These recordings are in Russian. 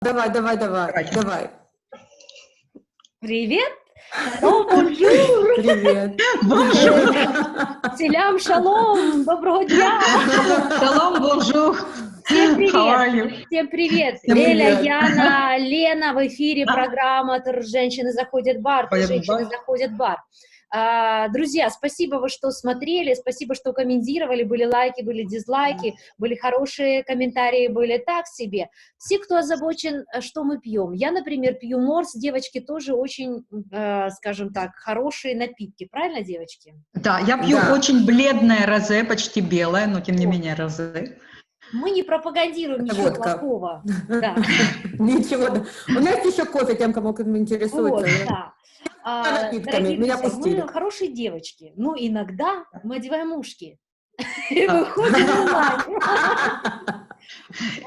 Давай, давай, давай, Давайте. давай. Привет! Hello, bonjour! Привет. Бонжур. Селям шалом! Доброго дня! Шалом, бонжур. Всем How are привет! you? Всем привет! Всем Леля, привет. Яна, Лена в эфире, программа «Женщины заходят в бар», Заходят в «Женщины бар. заходят в бар». Друзья, спасибо, что смотрели, спасибо, что комментировали, были лайки, были дизлайки, были хорошие комментарии, были так себе. Все, кто озабочен, что мы пьем. Я, например, пью морс, девочки тоже очень, скажем так, хорошие напитки. Правильно, девочки? Да, я пью Да. очень бледное розе, почти белое, но тем не менее розе. Мы не пропагандируем Это ничего водка. плохого. Да. Ничего. У меня есть еще кофе тем, кому интересуется. Вот, да. напитками, Дорогие меня друзья, пустили. мы хорошие девочки, но иногда мы одеваем ушки и выходим онлайн.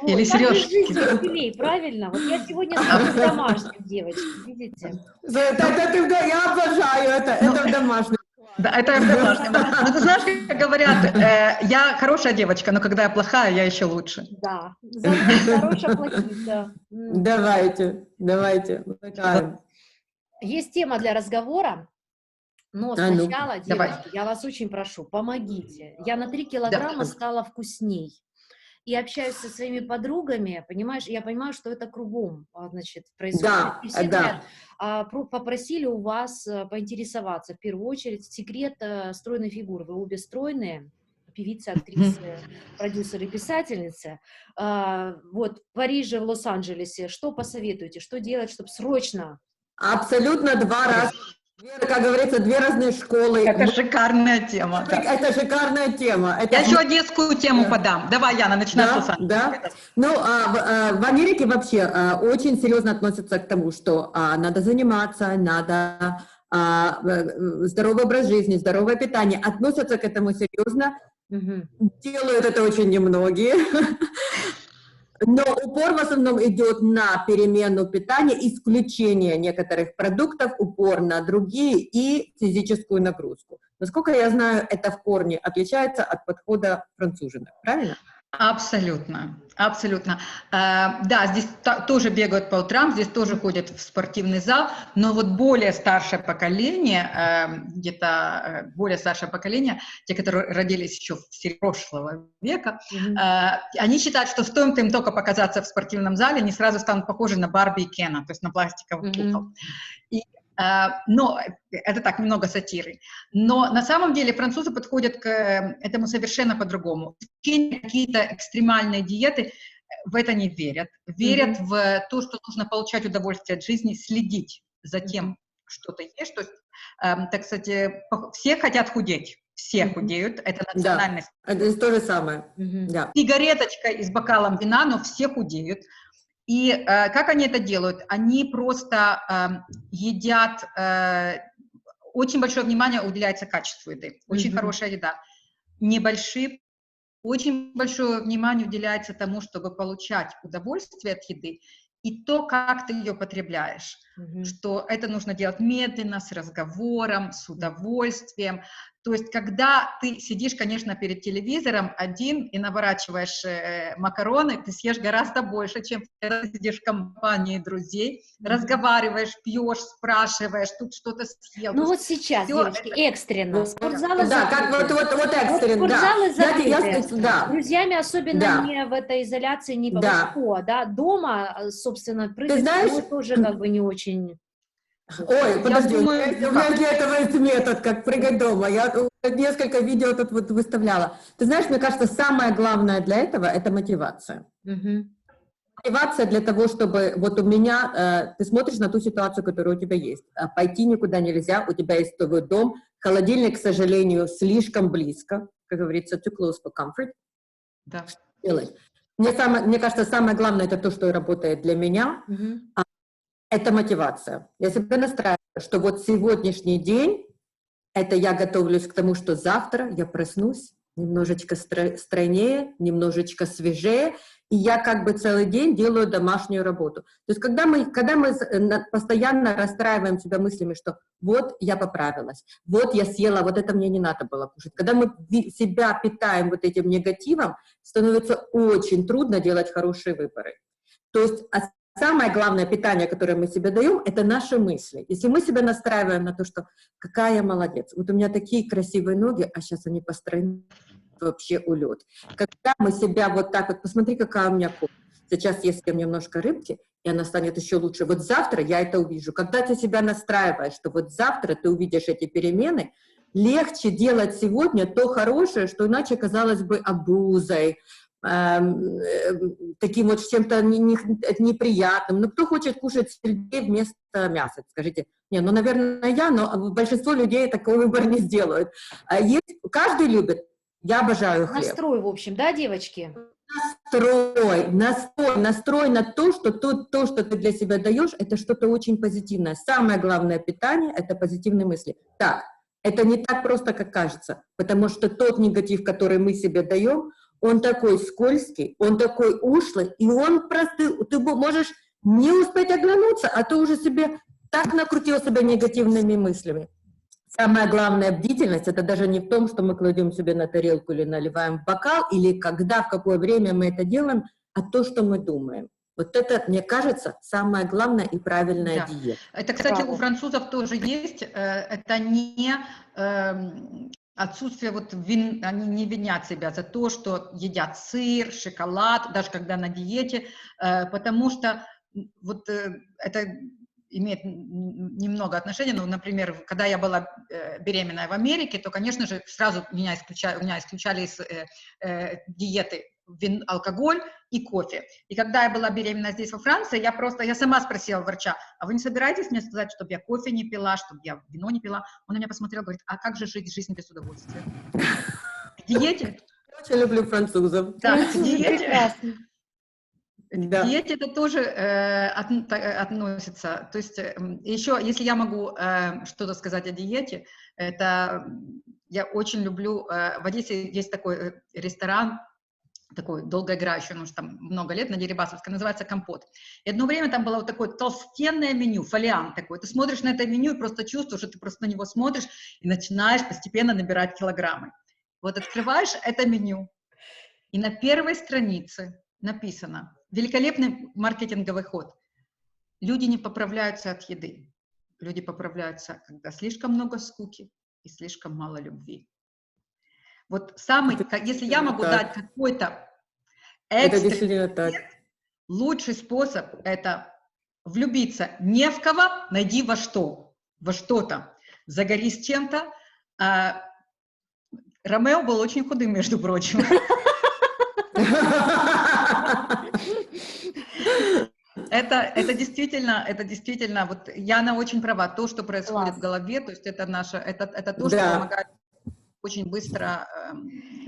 Или Вот, так же сережки. жизнь веселей, правильно? Вот я сегодня в домашнем, девочки, видите? Я обожаю это в домашнем. Да, это домашнее. Но ты знаешь, как говорят, я хорошая девочка, но когда я плохая, я еще лучше. Да, за мной хорошо платить, да. Давайте. Вытаем. Есть тема для разговора, но А ну, сначала, давай. девочки, я вас очень прошу, помогите. Я на 3 килограмма Да. стала вкусней. И общаюсь со своими подругами, понимаешь, я понимаю, что это кругом, значит, происходит. Да, И все да. говорят, попросили у вас поинтересоваться, в первую очередь, секрет стройной фигуры. Вы обе стройные, певицы, актрисы, продюсеры, писательницы. Вот в Париже, в Лос-Анджелесе, что посоветуете, что делать, чтобы срочно? Абсолютно два раза. Как говорится, две разные школы. Это шикарная тема. Да. Это шикарная тема. Я еще одесскую тему подам. Давай, Яна, начинай с Лос-Анджелеса. Да. Ну, в Америке вообще очень серьезно относятся к тому, что надо заниматься, надо здоровый образ жизни, здоровое питание. Относятся к этому серьезно. Делают это очень немногие. Но упор в основном идет на перемену питания, исключение некоторых продуктов, упор на другие и физическую нагрузку. Насколько я знаю, это в корне отличается от подхода француженок, правильно? Абсолютно, абсолютно. Да, здесь тоже бегают по утрам, здесь тоже ходят в спортивный зал, но вот более старшее поколение, где-то более старшее поколение, те, которые родились еще в середине прошлого века, они считают, что стоит им только показаться в спортивном зале, они сразу станут похожи на Барби и Кена, то есть на пластиковых кукол. Но это так, немного сатиры. Но на самом деле французы подходят к этому совершенно по-другому. Какие-то экстремальные диеты в это не верят. Верят в то, что нужно получать удовольствие от жизни, следить за тем, что ты ешь. То есть, так сказать, все хотят худеть. Все худеют, это национальность. Да, это то же самое. Да. Сигареточка и с бокалом вина, но все худеют. И как они это делают? Они просто едят, очень большое внимание уделяется качеству еды, очень хорошая еда. Небольшие, очень большое внимание уделяется тому, чтобы получать удовольствие от еды, и то, как ты ее потребляешь, что это нужно делать медленно, с разговором, с удовольствием. То есть, когда ты сидишь, конечно, перед телевизором один и наворачиваешь макароны, ты съешь гораздо больше, чем когда ты сидишь в компании друзей, разговариваешь, пьешь, спрашиваешь, тут что-то съел. Ну вот сейчас, девочки, экстренно, спортзалы Да, как вот экстренно, да. спортзалы закрыты. Да. С друзьями особенно не в этой изоляции, не да. Дома, собственно, прыгать знаешь, тоже как бы не очень... Ой, подожди, думаю, у меня для этого есть метод, как прыгать дома. Я несколько видео тут вот выставляла. Ты знаешь, мне кажется, самое главное для этого – это мотивация. Мотивация для того, чтобы вот у меня, ты смотришь на ту ситуацию, которая у тебя есть. Пойти никуда нельзя, у тебя есть твой дом, холодильник, к сожалению, слишком близко, как говорится, too close for comfort. Да. Делать. Мне кажется, самое главное – это то, что работает для меня. Это мотивация. Я себя настраиваю, что вот сегодняшний день, это я готовлюсь к тому, что завтра я проснусь немножечко стройнее, немножечко свежее, и я как бы целый день делаю домашнюю работу. То есть когда мы постоянно расстраиваем себя мыслями, что вот я поправилась, вот я съела, вот это мне не надо было кушать, когда мы себя питаем вот этим негативом, становится очень трудно делать хорошие выборы. То есть самое главное питание, которое мы себе даем, это наши мысли. Если мы себя настраиваем на то, что какая я молодец, вот у меня такие красивые ноги, а сейчас они построены вообще улет. Когда мы себя вот так вот, посмотри, какая у меня кофта. Сейчас я съем немножко рыбки, и она станет еще лучше. Вот завтра я это увижу. Когда ты себя настраиваешь, что вот завтра ты увидишь эти перемены, легче делать сегодня то хорошее, что иначе казалось бы обузой, таким вот чем-то неприятным. Ну, кто хочет кушать сельдей вместо мяса? Скажите, не, ну, наверное, я, но большинство людей такой выбор не сделают. Каждый любит. Я обожаю хлеб. Настрой, в общем, да, девочки? Настрой на то, что ты для себя даешь, это что-то очень позитивное. Самое главное питание – это позитивные мысли. Так, это не так просто, как кажется, потому что тот негатив, который мы себе даем, он такой скользкий, он такой ушлый, и он просто, ты можешь не успеть оглянуться, а ты уже себе так накрутил себя негативными мыслями. Самая главная бдительность, это даже не в том, что мы кладем себе на тарелку или наливаем в бокал, или когда, в какое время мы это делаем, а то, что мы думаем. Вот это, мне кажется, самая главная и правильная диета. Это, кстати, у французов тоже есть. Это не отсутствие, вот они не винят себя за то, что едят сыр, шоколад, даже когда на диете, потому что вот это имеет немного отношения, но, например, когда я была беременная в Америке, то, конечно же, сразу у меня исключали из диеты алкоголь и кофе. И когда я была беременна здесь, во Франции, я сама спросила врача, а вы не собираетесь мне сказать, чтобы я кофе не пила, чтобы я вино не пила? Он на меня посмотрел, говорит, а как же жить жизнь без удовольствия? К диете? Я очень люблю французов. Да, к диете. Да. К диете это тоже относится. То есть еще, если я могу что-то сказать о диете, это я очень люблю, в Одессе есть такой ресторан, такой долгоиграющий, он уже там много лет, на Дерибасовской, называется «Компот». И одно время там было вот такое толстенное меню, фолиант такой. Ты смотришь на это меню и просто чувствуешь, что ты просто на него смотришь и начинаешь постепенно набирать килограммы. Вот открываешь это меню, и на первой странице написано, великолепный маркетинговый ход, люди не поправляются от еды, люди поправляются, когда слишком много скуки и слишком мало любви. Вот самый, если я могу дать какой-то экстренный, лучший способ – это влюбиться не в кого, найди во что-то, загорись чем-то. Ромео был очень худым, между прочим. Это действительно, вот Яна очень права, то, что происходит в голове, то есть это то, что помогает очень быстро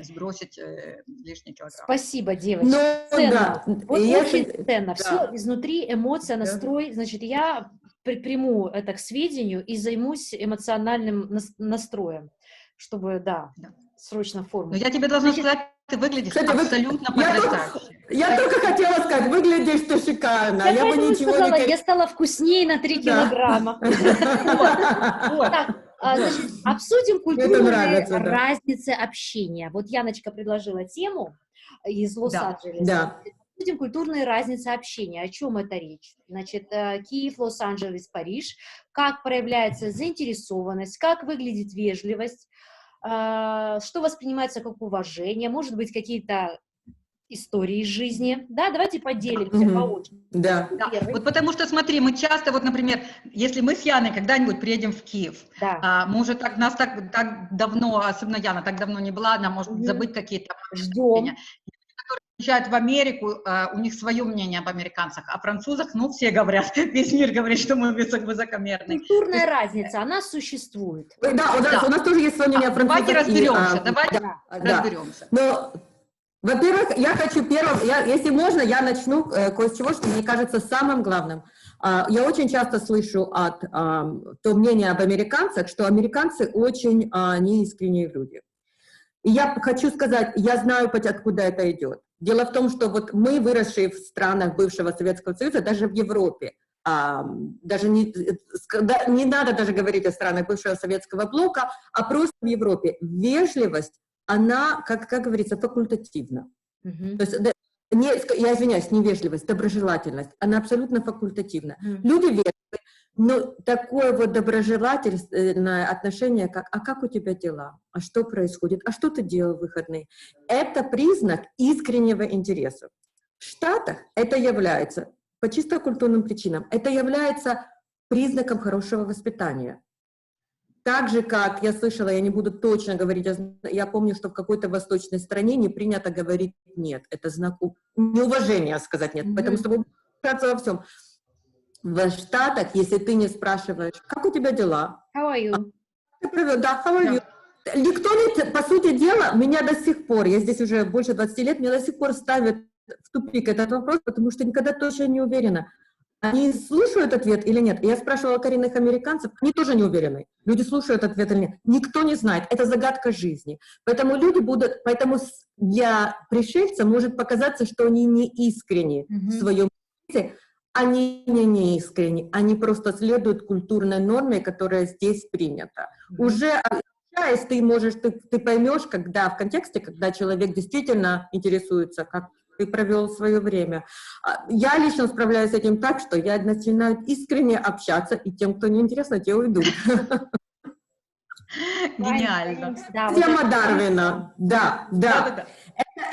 сбросить лишние килограммы. Спасибо, девочки. Ценно. Вот очень ценно. Да. Все изнутри, эмоция, настрой. Значит, я приму это к сведению и займусь эмоциональным настроем, чтобы, срочно форму. Но я тебе должна сказать, ты выглядишь абсолютно потрясающе. Я только хотела сказать, выглядишь ты шикарно. Я бы ничего сказала, не... Я стала вкуснее на 3 килограмма. Значит, обсудим культурные разницы общения. Вот Яночка предложила тему из Лос-Анджелеса. Обсудим культурные разницы общения. О чем это речь? Значит, Киев, Лос-Анджелес, Париж. Как проявляется заинтересованность, как выглядит вежливость, что воспринимается как уважение, может быть, какие-то истории из жизни. Да, давайте поделимся по очереди. Да. Вот потому что, смотри, мы часто, вот, например, если мы с Яной когда-нибудь приедем в Киев, мы уже нас так давно, особенно Яна, так давно не была, она может забыть какие-то ждем. Которые приезжают в Америку, у них свое мнение об американцах, о французах, все говорят, весь мир говорит, что мы высокомерные. Культурная разница, она существует. Да, у нас тоже есть свое мнение о французах. Давайте разберемся. Но, во-первых, я хочу если можно, я начну кое с чего, что мне кажется самым главным. Я очень часто слышу то мнение об американцах, что американцы очень неискренние люди. И я хочу сказать, я знаю, откуда это идет. Дело в том, что вот мы, выросшие в странах бывшего Советского Союза, даже в Европе, даже не надо даже говорить о странах бывшего Советского блока, а просто в Европе, вежливость, она, как говорится, факультативна. То есть Я извиняюсь, невежливость, доброжелательность, она абсолютно факультативна. Мгм. Люди вежливые, но такое вот доброжелательное отношение, как «а как у тебя дела? А что происходит? А что ты делал в выходные?» Это признак искреннего интереса. В Штатах это является, по чисто культурным причинам, это является признаком хорошего воспитания. Так же, как я слышала, я не буду точно говорить, я помню, что в какой-то восточной стране не принято говорить «нет». Это знак неуважения сказать «нет», потому что вы будете во всем. В Штатах, если ты не спрашиваешь, как у тебя дела? How are you? Ты провел, да, how are you? Никто не, по сути дела, меня до сих пор, я здесь уже больше 20 лет, меня до сих пор ставят в тупик этот вопрос, потому что никогда точно не уверена. Они слушают ответ или нет? Я спрашивала коренных американцев, они тоже не уверены. Люди слушают ответ или нет. Никто не знает. Это загадка жизни. Поэтому поэтому для пришельца может показаться, что они не искренни в своем мысли. Они не искренни. Они просто следуют культурной норме, которая здесь принята. Уже общаясь, ты поймешь, когда в контексте, когда человек действительно интересуется, как ты провел свое время. Я лично справляюсь с этим так, что я начинаю искренне общаться, и тем, кто не интересно, те уйдут. Гениально. Да, вот Тема это- Дарвина. Да. Да-да-да.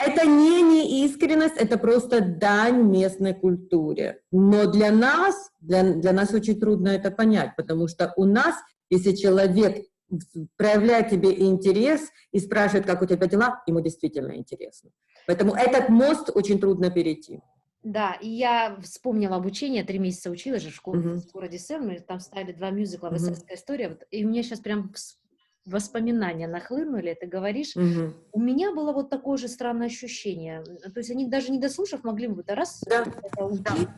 Это не неискренность, это просто дань местной культуре. Но для нас очень трудно это понять, потому что у нас, если человек проявляет тебе интерес и спрашивает, как у тебя дела, ему действительно интересно. Поэтому этот мост очень трудно перейти. Да, и я вспомнила обучение, 3 месяца училась же в школе Мгм. в городе Сэлме, там ставили 2 мюзикла Мгм. «Высоцкая история», вот, и у меня сейчас прям воспоминания нахлынули, ты говоришь, Мгм. у меня было вот такое же странное ощущение, то есть они даже не дослушав могли бы это раз, Да. это уйти,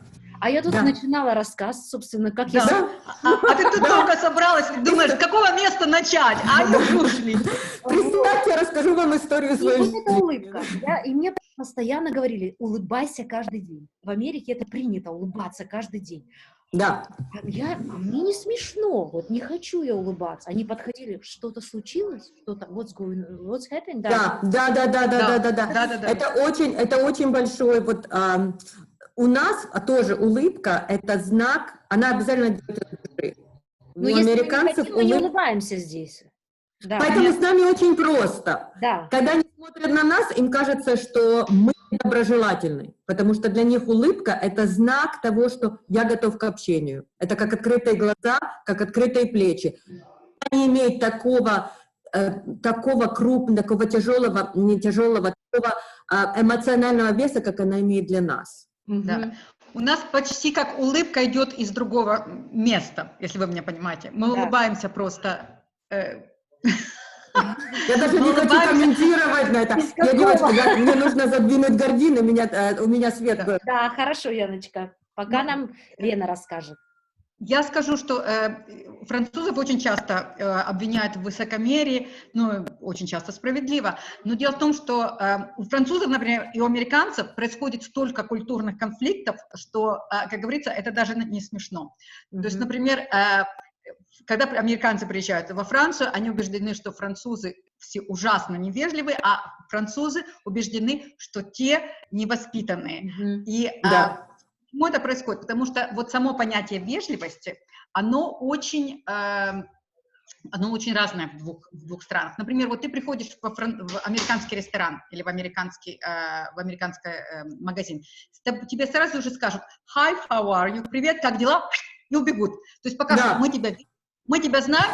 а я тут Да. начинала рассказ, собственно, как я... Да. А ты тут только собралась, думаешь, с какого места начать? А они уже ушли. Представьте, я расскажу вам историю И своей вот жизни. эта улыбка. И мне постоянно говорили, улыбайся каждый день. В Америке это принято, улыбаться каждый день. Да. А мне не смешно, вот не хочу я улыбаться. Они подходили, что-то случилось, что-то, what's happened? Да. Да-да-да. Это очень большой, вот у нас тоже улыбка, это знак, она обязательно идет от души. Но У если мы не американцев хотим, мы не улыбка. улыбаемся здесь. Да, Поэтому с нами очень просто. да. Когда они смотрят на нас, им кажется, что мы доброжелательны, потому что для них улыбка — это знак того, что я готов к общению. Это как открытые глаза, как открытые плечи. Они имеют такого крупного, такого тяжелого, не тяжелого, такого эмоционального веса, как она имеет для нас. Да. Мгм. У нас почти как улыбка идет из другого места, если вы меня понимаете. Мы Да. улыбаемся просто... Я даже не хочу улыбаемся. комментировать на это. Из Я какого? девочка, мне нужно задвинуть гардины, у меня свет. Да. Да, хорошо, Яночка. Пока нам Лена расскажет. Я скажу, что французов очень часто обвиняют в высокомерии, ну, очень часто справедливо, но дело в том, что у французов, например, и у американцев происходит столько культурных конфликтов, что, как говорится, это даже не смешно. То есть, например, когда американцы приезжают во Францию, они убеждены, что французы все ужасно невежливые, а французы убеждены, что те невоспитанные. Мгм. И Да. почему это происходит? Потому что вот само понятие вежливости, оно очень разное в двух странах. Например, вот ты приходишь в американский ресторан или в американский магазин, тебе сразу же скажут «Hi, how are you?» «Привет, как дела?» и убегут. То есть пока Да. мы тебя знаем,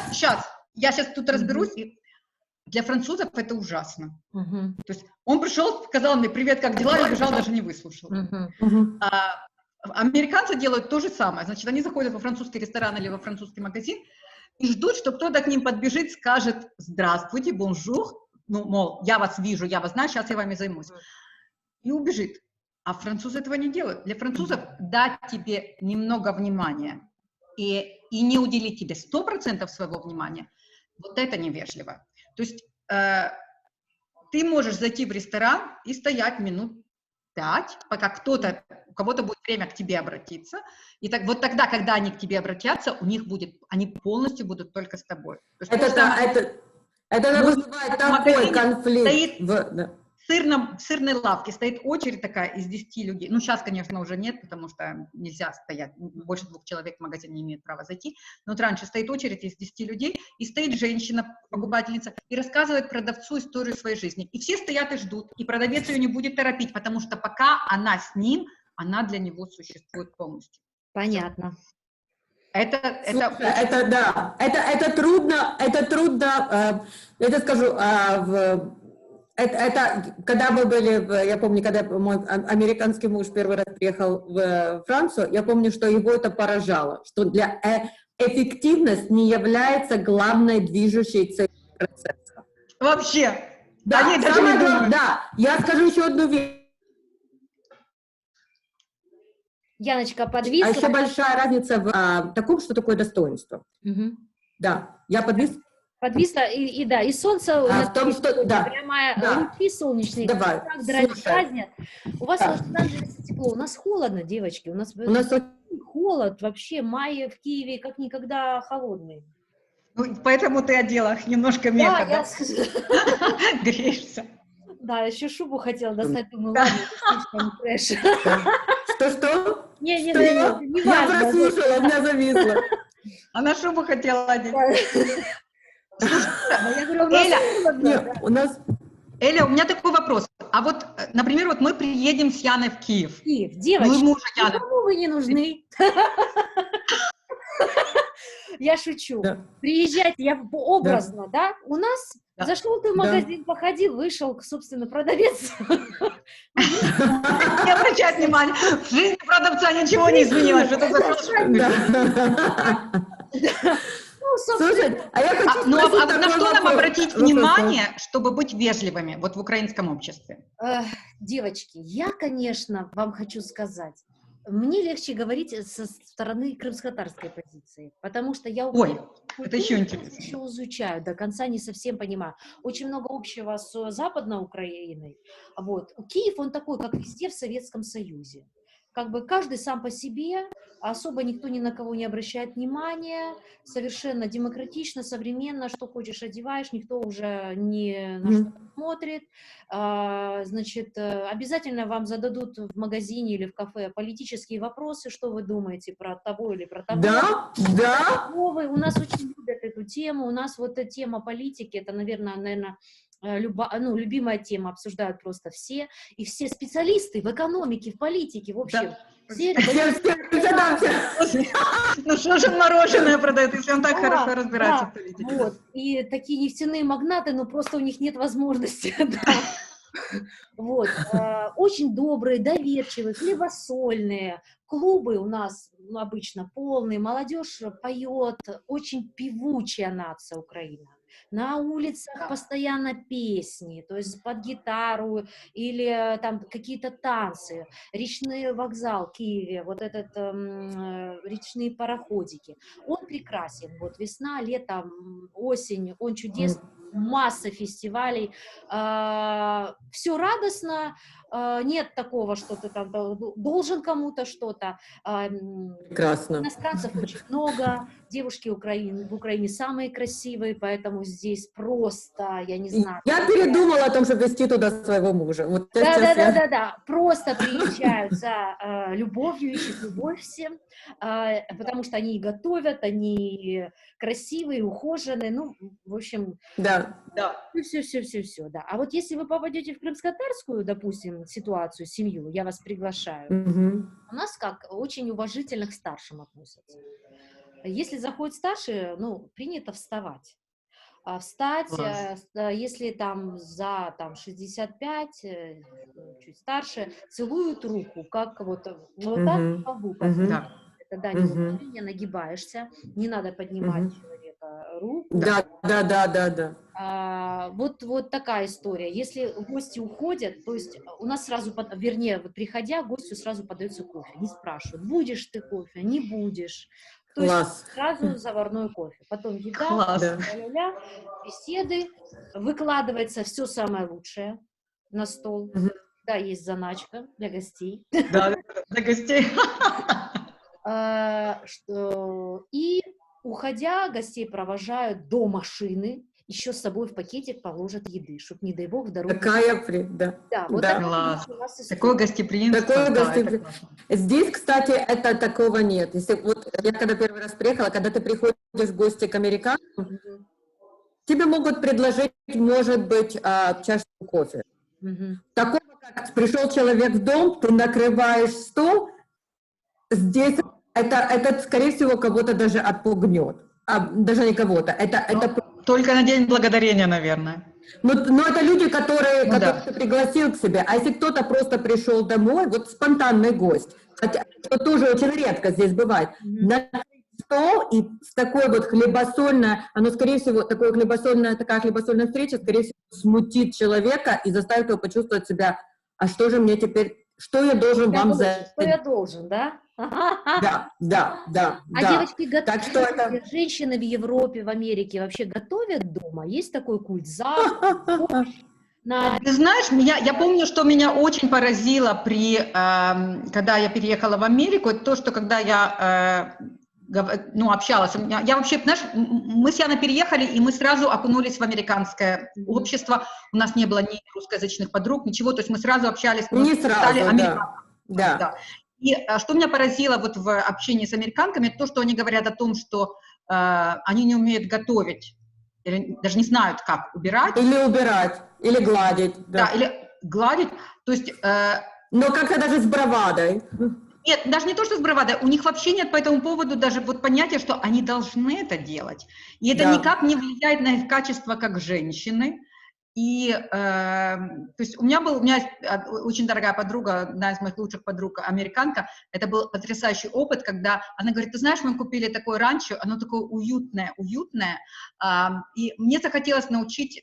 я сейчас тут разберусь, и для французов это ужасно. Мгм. То есть он пришел, сказал мне «Привет, как дела?» и убежал, даже не выслушал. Мгм. Мгм. Американцы делают то же самое. Значит, они заходят во французский ресторан или во французский магазин и ждут, что кто-то к ним подбежит, скажет «Здравствуйте, бонжур», ну, мол, я вас вижу, я вас знаю, сейчас я вами займусь. И убежит. А французы этого не делают. Для французов дать тебе немного внимания и не уделить тебе 100% своего внимания, вот это невежливо. То есть ты можешь зайти в ресторан и стоять минут 5, пока у кого-то будет время к тебе обратиться. И вот тогда, когда они к тебе обратятся, они полностью будут только с тобой. То есть Это вызывает такой магазине конфликт. стоит- Да. в сырной лавке стоит очередь такая из 10 людей. Ну, сейчас, конечно, уже нет, потому что нельзя стоять. Больше 2 человек в магазин не имеют права зайти. Но вот раньше стоит очередь из 10 людей, и стоит женщина, покупательница, и рассказывает продавцу историю своей жизни. И все стоят и ждут. И продавец ее не будет торопить, потому что пока она с ним, она для него существует полностью. Понятно. Слушай, это да, это трудно, я тебе скажу, это когда мы были, я помню, когда мой американский муж первый раз приехал в Францию, я помню, что его это поражало, что для эффективность не является главной движущей целью процесса. Вообще. Да, они даже не думают. да, я скажу еще одну вещь. Яночка, А подвисла. еще большая разница в таком, что такое достоинство. Мгм. Да, я подвисла. Подвисла, и да, и солнце в том, что, да, прямо да. лучи солнечные, Давай, так слушай. дразнят. У вас Да. в Лос-Анджелесе тепло, у нас холодно, девочки, у нас холод вообще, май в Киеве как никогда холодный. Ну, поэтому ты одела их немножко Да, меха, я... Греешься. Да, еще шубу хотела достать, думаю, ладно, это слишком трэш. Что? Не, Что? Я прослушала, у меня зависло. Она шубу хотела одеть. Я говорю, у нас Эля, холодно. Нет, у нас... Эля, у меня такой вопрос. А вот, например, вот мы приедем с Яной в Киев. Киев, Ну, и девочки, мужа Яны. никому вы не нужны. Я шучу. Да. Приезжайте, я образно, да? У нас Да. зашел ты в Да. магазин, походил, вышел, собственно, продавец. Не обращай внимания. В жизни продавца ничего не изменилось. Что ты зашел? Да. Ну, собственно, Слушай, а я хочу Ну, спросить а на такой что нам вопрос. обратить внимание, чтобы быть вежливыми вот в украинском обществе? девочки, я, конечно, вам хочу сказать, мне легче говорить со стороны крымско-татарской позиции, потому что я Ой, это еще интересно. еще изучаю, до конца не совсем понимаю. Очень много общего с Западной Украиной. Вот. Киев, он такой, как везде в Советском Союзе. Как бы каждый сам по себе, особо никто ни на кого не обращает внимания, совершенно демократично, современно, что хочешь одеваешь, никто уже не на что смотрит. Значит, обязательно вам зададут в магазине или в кафе политические вопросы, что вы думаете про того или про того. Да, да. У нас очень любят эту тему, у нас вот эта тема политики, это, наверное, любимая тема, обсуждают просто все, и все специалисты в экономике, в политике, в общем, Да. все... Ну что же мороженое продает, если он так Да, хорошо разбирается да, в политике? вот, и такие нефтяные магнаты, но просто у них нет возможности, да. Вот, очень добрые, доверчивые, хлебосольные, клубы у нас обычно полные, молодежь поет, очень певучая нация Украина. На улицах постоянно песни, то есть под гитару или там какие-то танцы, речной вокзал в Киеве, вот этот речные пароходики. Он прекрасен, вот весна, лето, осень, он чудесный. Масса фестивалей, все радостно, нет такого, что ты там должен кому-то что-то. Прекрасно. Иностранцев очень много, девушки в Украине самые красивые, поэтому здесь просто, я не знаю. Я передумала о том, чтобы везти туда своего мужа. Вот Да, просто приезжают за любовью, ищут любовь всем, потому что они готовят, они красивые, ухоженные, ну, в общем... Да. Все, да. А вот если вы попадете в крымско-татарскую, допустим, ситуацию, семью, я вас приглашаю, у нас как очень уважительно к старшим относятся. Если заходит старший, ну, принято встать. Встать, если там за 65, чуть старше, целуют руку, как вот так, по лбу. Это дань уважения, нагибаешься, не надо поднимать человека руку. Да. Вот такая история. Если гости уходят, то есть у нас сразу, вернее, вот приходя, гостю сразу подается кофе, не спрашивают, будешь ты кофе, не будешь. То есть сразу заварной кофе. Потом еда, беседы, выкладывается все самое лучшее на стол. Да, есть заначка для гостей. Да, для гостей. И, уходя, гостей провожают до машины. еще с собой в пакетик положат еды, чтобы, не дай бог, в дорогу... Да. Да, вот Да. такая Класс. у нас история. Такое гостеприимство. Такое да, это гостеприимство. классно. Здесь, кстати, это такого нет. Если вот я когда первый раз приехала, когда ты приходишь в гости к американцам, Мгм. тебе могут предложить, может быть, чашку кофе. Мгм. Такого, как пришел человек в дом, ты накрываешь стол, здесь это скорее всего, кого-то даже отпугнет. Даже не кого-то. Только на День Благодарения, наверное. Но это люди, которые да. ты пригласил к себе. А если кто-то просто пришел домой, вот спонтанный гость, хотя это тоже очень редко здесь бывает, на стол и с такой вот хлебосольной, оно, скорее всего, такая хлебосольная встреча, скорее всего, смутит человека и заставит его почувствовать себя, а что же мне теперь, что я должен вам за... Что я должен, да? Да. А девочки Так что готовят, женщины в Европе, в Америке вообще готовят дома? Есть такой культ завтрак, Ты знаешь, я помню, что меня очень поразило, когда я переехала в Америку, это то, что когда я общалась, я вообще, знаешь, мы с Яной переехали, и мы сразу окунулись в американское общество, у нас не было ни русскоязычных подруг, ничего, то есть мы сразу общались, стали американцами. Да. И что меня поразило вот в общении с американками, то, что они говорят о том, что они не умеют готовить, или даже не знают, как убирать. Или убирать, или гладить. Да, или гладить, то есть... Но как-то даже с бравадой. Нет, даже не то, что с бравадой, у них вообще нет по этому поводу даже вот понятия, что они должны это делать. И это никак не влияет на их качество как женщины. И, то есть у меня есть очень дорогая подруга, одна из моих лучших подруг, американка, это был потрясающий опыт, когда она говорит, ты знаешь, мы купили такое ранчо, оно такое уютное, и мне захотелось научить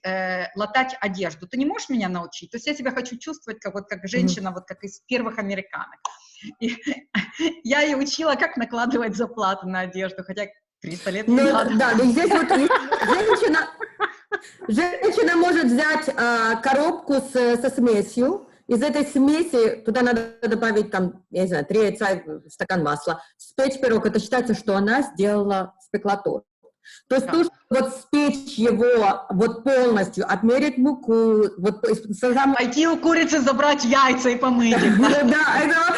латать одежду. Ты не можешь меня научить? То есть я себя хочу чувствовать как женщина, вот как из первых американок. И я ее учила, как накладывать заплаты на одежду, хотя 300 лет не надо. Да, но здесь вот женщина может взять коробку со смесью, из этой смеси туда надо добавить, там, я не знаю, 3 яйца, стакан масла, спечь пирог, это считается, что она спекла торт. То есть то, что вот спечь его вот полностью, отмерить муку, вот пойти у курицы забрать яйца и помыть их. Да,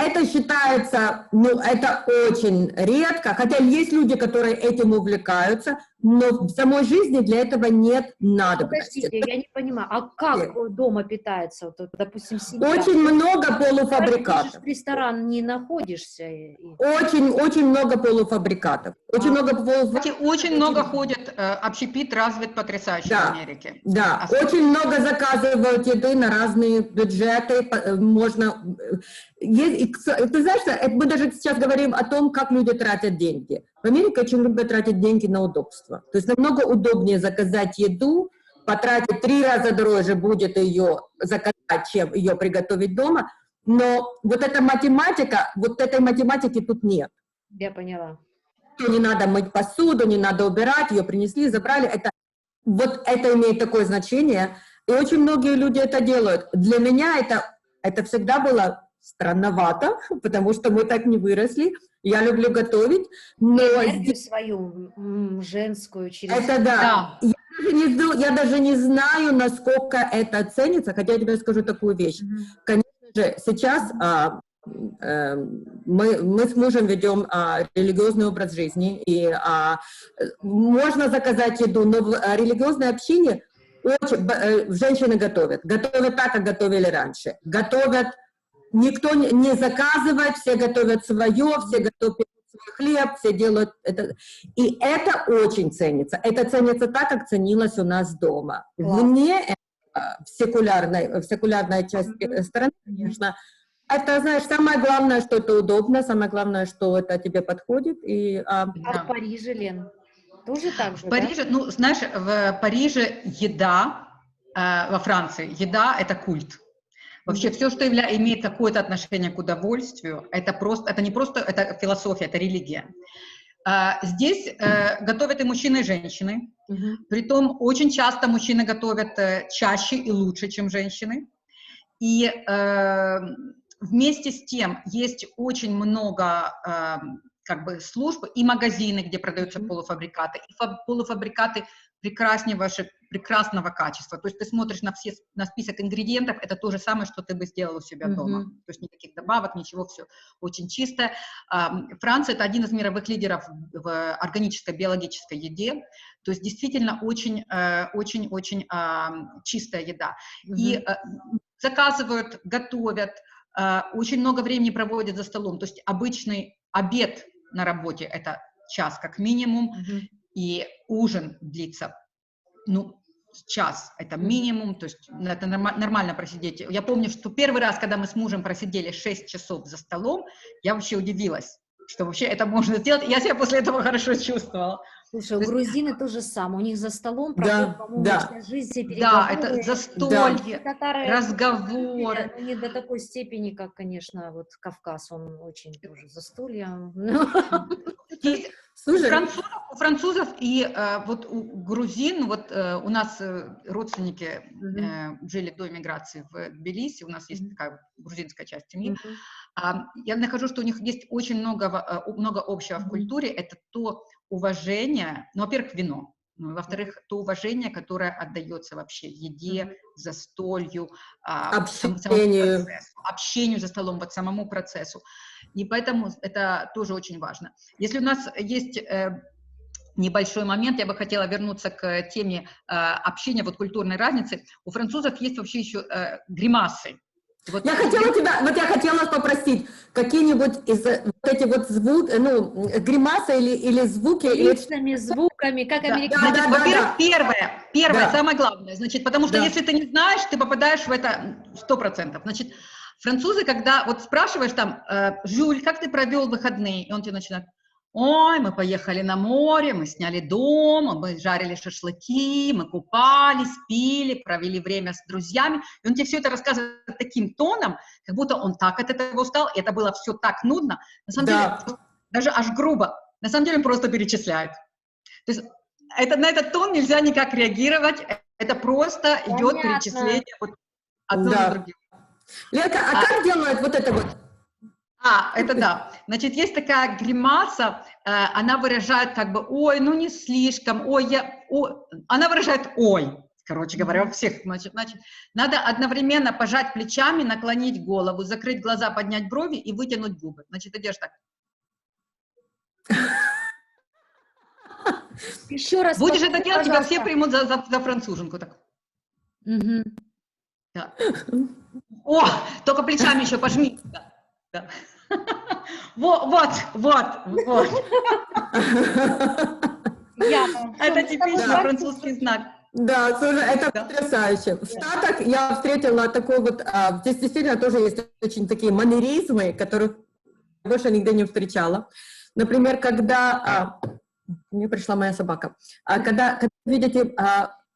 это считается, это очень редко, хотя есть люди, которые этим увлекаются, но в самой жизни для этого нет надобности. Подождите, я не понимаю, а как дома питается, вот, допустим, семья? Очень много полуфабрикатов. Ты же в ресторан не находишься. Очень много полуфабрикатов. Очень много ходит, общепит развит потрясающе в Америке. Да, очень много заказывают еды на разные бюджеты, можно... Ты знаешь, мы даже сейчас говорим о том, как люди тратят деньги. В Америке очень любят тратить деньги на удобство. То есть намного удобнее заказать еду, потратить 3 раза дороже будет ее заказать, чем ее приготовить дома. Но вот эта математика, вот этой математики тут нет. Я поняла. Не надо мыть посуду, не надо убирать, ее принесли, забрали. Вот это имеет такое значение. И очень многие люди это делают. Для меня это всегда было странновато, потому что мы так не выросли. Я люблю готовить, но... Энергию свою женскую через... Это да. Я даже не знаю, насколько это ценится, хотя я тебе скажу такую вещь. Конечно же, сейчас мы с мужем ведем религиозный образ жизни, и можно заказать еду, но в религиозной общине женщины готовят так, как готовили раньше. Никто не заказывает, все готовят свое, все готовят свой хлеб, все делают это. И это очень ценится. Это ценится так, как ценилось у нас дома. Вне в секулярной части страны, конечно, это, знаешь, самое главное, что это удобно, самое главное, что это тебе подходит. А в Париже, Лен, тоже так же, в Париже, да? Знаешь, в Париже еда, во Франции, еда – это культ. Вообще все, что имеет какое-то отношение к удовольствию, это не просто это философия, это религия. Здесь готовят и мужчины, и женщины. Притом очень часто мужчины готовят чаще и лучше, чем женщины. И вместе с тем есть очень много как бы служб, и магазины, где продаются полуфабрикаты, и полуфабрикаты прекрасного качества. То есть ты смотришь на список ингредиентов, это то же самое, что ты бы сделал у себя дома. То есть никаких добавок, ничего, все очень чистое. Франция — это один из мировых лидеров в органической, биологической еде. То есть действительно очень-очень чистая еда. И заказывают, готовят, очень много времени проводят за столом. То есть обычный обед на работе — это час как минимум, и ужин длится, ну, час, это минимум, то есть это нормально просидеть. Я помню, что первый раз, когда мы с мужем просидели 6 часов за столом, я вообще удивилась, что вообще это можно сделать, и я себя после этого хорошо чувствовала. Слушай, у грузины то же самое, у них за столом Да, проходит, по-моему, да. вся жизнь, все переговоры. Да, это застолье, Татары, разговор. ну, не до такой степени, как, конечно, вот Кавказ, он очень тоже застолье. Есть Слушай, у французов и вот у грузин, вот у нас родственники жили до эмиграции в Тбилиси, у нас есть такая грузинская часть семьи. Я нахожу, что у них есть очень много общего в культуре, это то уважение, ну, во-первых, вино, ну, во-вторых, то уважение, которое отдается вообще еде, застолью, общению за столом, вот самому процессу. И поэтому это тоже очень важно. Если у нас есть небольшой момент, я бы хотела вернуться к теме общения, вот культурной разницы. У французов есть вообще еще гримасы. Вот я хотела вас попросить, какие-нибудь из вот эти вот звуки, ну, гримасы или звуки. Лицами, звуками, как американцы. Во-первых, первое, самое главное, значит, потому что если ты не знаешь, ты попадаешь в это 100%. Значит, французы, когда вот спрашиваешь там, Жюль, как ты провел выходные, и он тебе начинает: ой, мы поехали на море, мы сняли дом, мы жарили шашлыки, мы купались, пили, провели время с друзьями. И он тебе все это рассказывает таким тоном, как будто он так от этого устал, и это было все так нудно. На самом деле, даже аж грубо. На самом деле он просто перечисляет. То есть на этот тон нельзя никак реагировать, это просто идет перечисление вот одно за другим. Ленка, а как делают вот это вот? Это да. Значит, есть такая гримаса, она выражает как бы «ой, ну не слишком», она выражает «ой», короче говоря, у всех. Значит, надо одновременно пожать плечами, наклонить голову, закрыть глаза, поднять брови и вытянуть губы. Значит, ты делаешь так. Еще раз. Будешь это делать, тебя все примут за француженку. Так. Да. О, только плечами еще пожми. Да. Вот. Это типичный французский знак. Да, слушай, это потрясающе. В Штатах я встретила такой вот, здесь действительно тоже есть очень такие манеризмы, которых я больше нигде не встречала. Например, когда, мне пришла моя собака, когда видите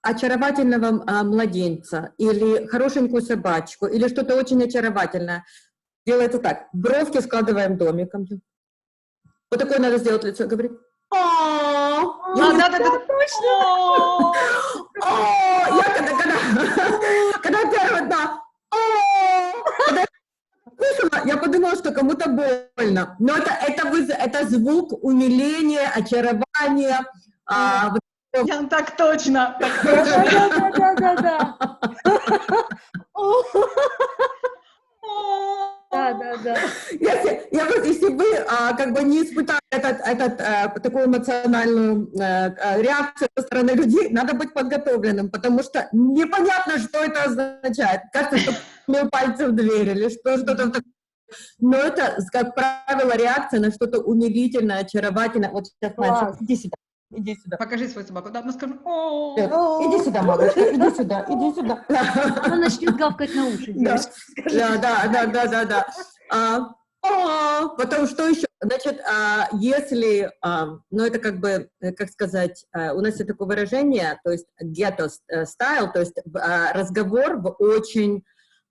очаровательного младенца или хорошенькую собачку или что-то очень очаровательное, делается так, бровки складываем домиком. Вот такое надо сделать лицо, говорит. Да, точно. Я когда первый, я подумала, что кому-то больно. Но это звук умиления, очарования. Так точно. Да. Если вы как бы не испытали такую эмоциональную реакцию со стороны людей, надо быть подготовленным, потому что непонятно, что это означает. Кажется, что пальцы в дверь или что-то такое. Но это, как правило, реакция на что-то умилительное, очаровательное. Вот сейчас, Настя, иди сюда. Покажи свою собаку. Да, мы скажем. Иди сюда, малышка, иди сюда. Она начнет гавкать на уши. Да. Потом что еще? Значит, если, ну это как бы, как сказать, у нас есть такое выражение, то есть ghetto style, то есть разговор в очень,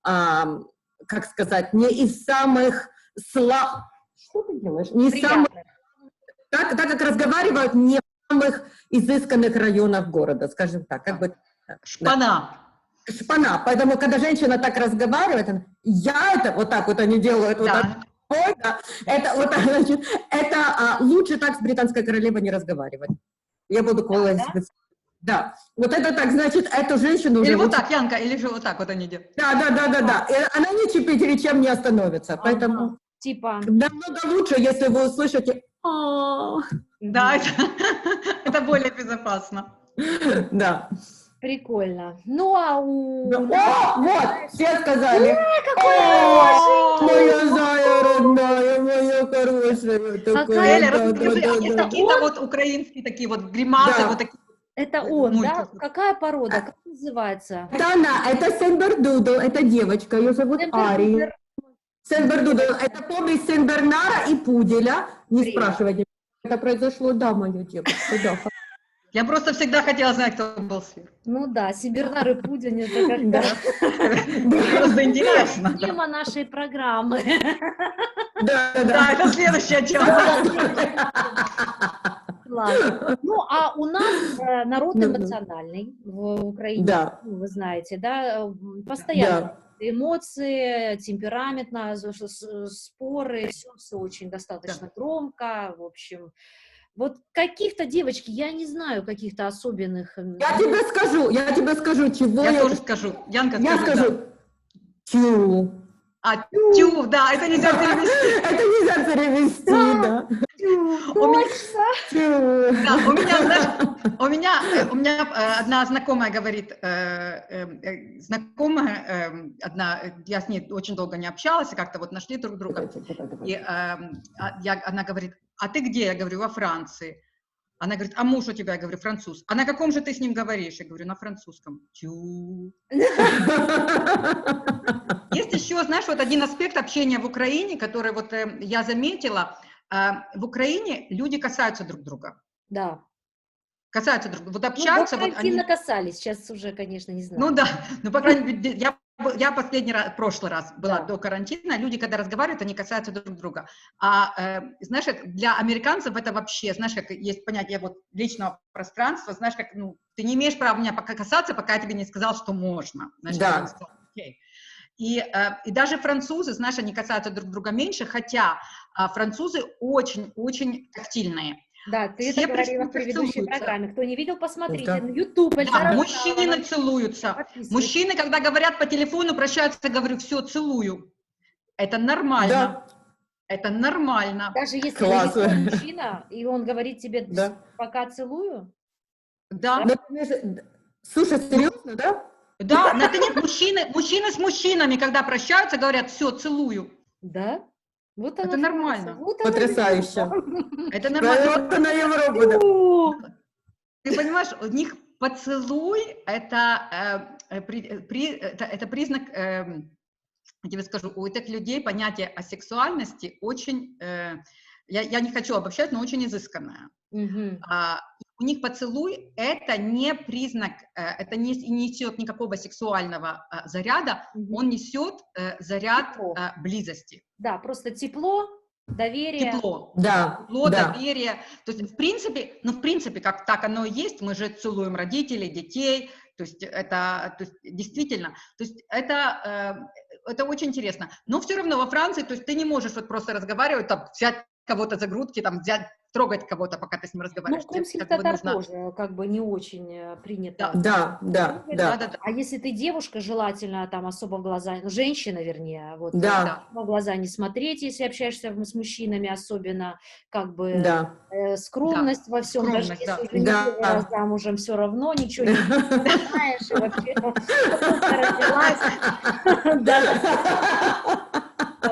как сказать, не из самых Что ты делаешь? Не из самых... Так как разговаривают не в самых изысканных районах города, скажем так. Как бы, Шпана. Поэтому, когда женщина так разговаривает, я это вот так вот они делают, вот так, Ой, да. Это, вот, значит, это лучше так с британской королевой не разговаривать. Я буду колоть. Да, вот это так, значит, эту женщину Или уже вот лучше... так, Янка, или же вот так вот они делают. Да. И она ни перед чем не остановится. Поэтому Типа... намного лучше, если вы услышите... Да, это более безопасно. Да. Прикольно. Ну, а у... О, вот, все сказали. хороший! Моя зая родная, моя хорошая. Какая Эля, Да, расскажи, а есть да. какие-то вот украинские такие вот гримасы, Да. вот такие? Это он, Ну, да? Какая порода? Как называется? Это она, это Сен-Бердудл, это девочка, ее зовут Ари. Сен-Бердудл, это помесь Сен-Бернара и Пуделя. Не Привет. спрашивайте, это произошло, да, моя девочка, да. Я просто всегда хотела знать, кто был сверху. Ну да, Сибирнар и Пудин, это как-то Просто интересно. тема нашей программы. Да, Да, это следующая тема. Ладно. Ну, а у нас народ эмоциональный в Украине, Да. ну, вы знаете, да, постоянно Да. эмоции, темпераментно, споры, все очень достаточно громко, в общем. Вот каких-то, девочки, я не знаю каких-то особенных... Я тебе скажу, чего Я тоже скажу. Янка, Я скажи, скажу, да. тю. А, тю, да, это нельзя перевести. Это нельзя перевести, да. У меня, Тю. да, у меня одна знакомая говорит, одна, я с ней очень долго не общалась, и как-то вот нашли друг друга. И она говорит, а ты где? Я говорю, во Франции. Она говорит, а муж у тебя? Я говорю, француз. А на каком же ты с ним говоришь? Я говорю, на французском. Тю. Есть еще, знаешь, вот один аспект общения в Украине, который вот я заметила. В Украине люди касаются друг друга. Да. Касаются друг друга. Вот Ну, общаются. вот Вот они... активно касались, сейчас уже, конечно, не знаю. Ну да, ну по крайней мере, я последний раз, прошлый раз была Да. до карантина, люди, когда разговаривают, они касаются друг друга. Знаешь, для американцев это вообще, знаешь, как есть понятие вот личного пространства, знаешь, как, ну, ты не имеешь права меня пока касаться, пока я тебе не сказал, что можно. Знаешь, Да. я не сказала, окей. И даже французы, знаешь, они касаются друг друга меньше, хотя французы очень-очень тактильные. Да, ты Все это говорила в почему-то предыдущей целуются. программе. Кто не видел, посмотрите Да. на YouTube. Да, мужчины целуются. Мужчины, когда говорят по телефону, прощаются, говорю, все, целую. Это нормально. Да. Это нормально. Даже если Класс. далеко мужчина, и он говорит тебе, Да. пока целую. Да, Ну, слушай, серьезно, да? да, но это нет, мужчины с мужчинами, когда прощаются, говорят, все, целую. Да? Вот Это она нормально. Франция, вот она Потрясающе. Это нормально. Это на Европу, да. Франция. Ты понимаешь, у них поцелуй это признак, я тебе скажу, у этих людей понятие о сексуальности очень, я не хочу обобщать, но очень изысканное. Мгм. У них поцелуй это не признак, это не несет никакого сексуального заряда, Мгм. он несет заряд Тепло. близости. Да, просто тепло, доверие. Тепло. Да, Тепло, да. доверие. То есть, в принципе, как так оно и есть, мы же целуем родителей, детей, то есть, это, то есть, действительно, то есть, это очень интересно. Но все равно во Франции, то есть, ты не можешь вот просто разговаривать, там, взять кого-то за грудки, там, трогать кого-то, пока ты с ним Ну, разговариваешь. крымских Как бы татар нужно- тоже как бы не очень принято. Да. Да. А если ты девушка, желательно там особо в глаза, ну, женщина, вернее, вот, Да. в глаза не смотреть, если общаешься с мужчинами, особенно, как бы, Да. скромность во всем, даже скромность, если да. уже не Да. первый раз замужем, все равно ничего не знаешь, и вообще только родилась. Да.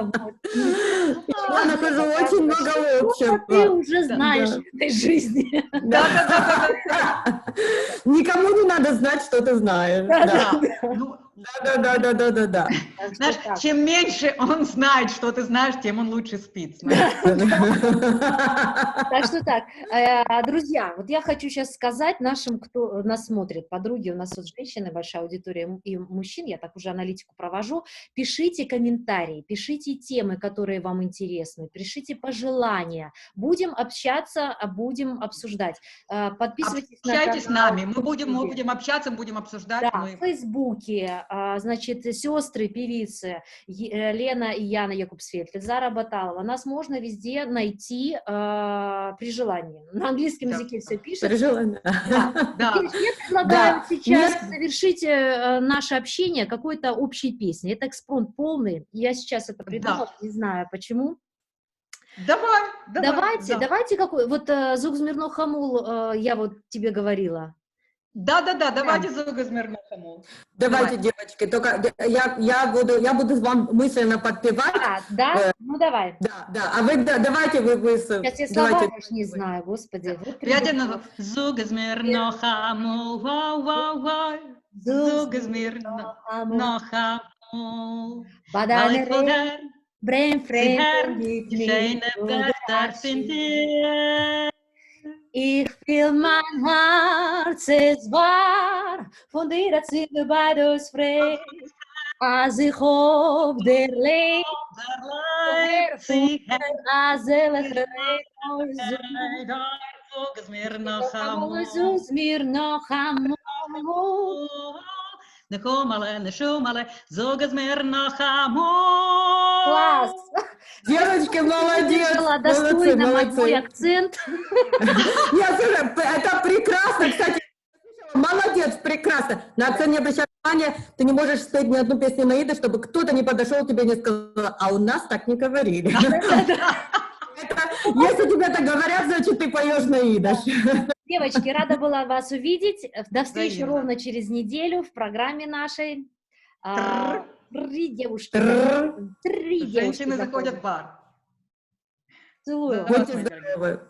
Вот. Я нахожу очень много Что ты общего. уже знаешь в этой жизни. Да. Никому не надо знать, что ты знаешь. Да. Ну, Да. Так что знаешь, так. чем меньше он знает, что ты знаешь, тем он лучше спит. знаешь. Так что так, друзья, вот я хочу сейчас сказать нашим, кто нас смотрит, подруги, у нас тут женщины, большая аудитория и мужчин, я так уже аналитику провожу, пишите комментарии, пишите темы, которые вам интересны, пишите пожелания, будем общаться, будем обсуждать. Подписывайтесь Общайтесь с на канал нами, мы будем общаться, будем обсуждать. да, в Фейсбуке, значит, сестры, певицы Лена и Яна Якубсфельд, Зара Баталова. Нас можно везде найти при желании. На английском языке все пишется. При желании. Да. Я предлагаю Да. сейчас Нет. завершить наше общение какой-то общей песней. Это экспромт полный. Я сейчас это придумала, не знаю почему. Давайте какой. Вот Зуг Змирно Хамул, я вот тебе говорила. Да, давайте Зуга Змирно Хамул. Давайте, девочки, только я буду вам мысленно подпевать. Да? Ну давай. Да, а вы давайте вы Сейчас я слова даже не знаю, господи. Вот Зуга Змирно Хамул, вау. Зуга Змирно Хамул. Badanere, Brain Frame, Ich will mein Herz es war, von dir erzählte beides frei, als ich auf der Leib, als ich mir noch am Класс! Девочки, молодец! Достойно молодцы. мой акцент. Нет, слушай, это прекрасно, кстати. Молодец, прекрасно. На акцент не обращай внимания, ты не можешь спеть ни одну песню на идыш, чтобы кто-то не подошел тебе и не сказал, а у нас так не говорили. Если тебе так говорят, значит, ты поешь на идыш. Девочки, рада была вас увидеть. До встречи ровно через неделю в программе нашей. 3 девушки. 3 девушки Женщины заходят в бар. Целую. Будьте здоровы.